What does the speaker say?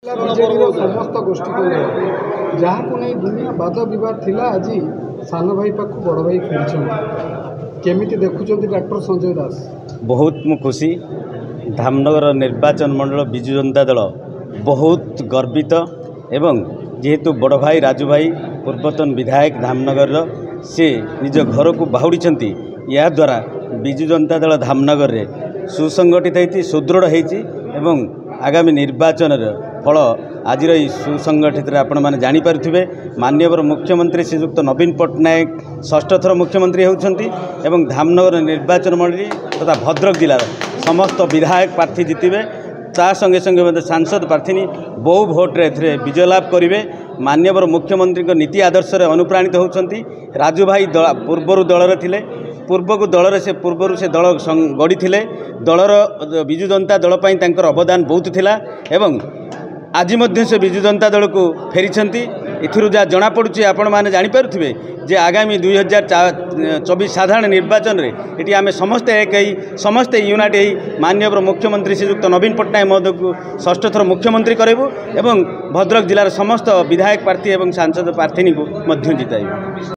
BJD समस्त गोष्ठी जहाँ को नहीं दुनिया वाद बद थिला आज सान भाई पाख बड़ भाई फेरी केमी देखुं डॉक्टर संजय दास बहुत मु खुशी धामनगर निर्वाचन मंडल विजु जनता दल बहुत गर्वित एवं जेहेतु बड़ भाई राजू भाई पूर्वतन विधायक धामनगर से निज घर को बाहुड़ी या द्वारा विजु जनता दल धामनगर रे सुसंगठित होती सुदृढ़ होती एवं आगामी निर्वाचन फल आज सुसंगठित आपण मैंने जानीपे माननीय मुख्यमंत्री श्रीजुक्त नवीन पट्टनायक षष्ठ थर मुख्यमंत्री होती धामनगर निर्वाचन मंडली तथा भद्रक जिलार समस्त विधायक प्रार्थी जितबे ता संगे संगे सांसद प्रार्थी बहु भोट्रे विजय लाभ करेंगे माननीय मुख्यमंत्री नीति आदर्श अनुप्राणित होती राजू भाई पूर्वर दलर थिले पूर्व दल से पूर्वर से दल गढ़ी दलर विजु जनता दल अवदान बहुत थिला एवं आज से विजु जनता दल को फेरी जहाँ जना पड़ुछि आपण माने जानि पारुथिबे जे आगामी 2024 साधारण निर्वाचन रे एटी आमे समस्ते एक समस्ते यूनाइट माननीय मुख्यमंत्री श्रीजुक्त नवीन पट्टनायक महोदय को षष्ठ थर मुख्यमंत्री करेबु एवं भद्रक जिलार समस्त विधायक प्रार्थी एवं सांसद प्रार्थी को जिताइबु।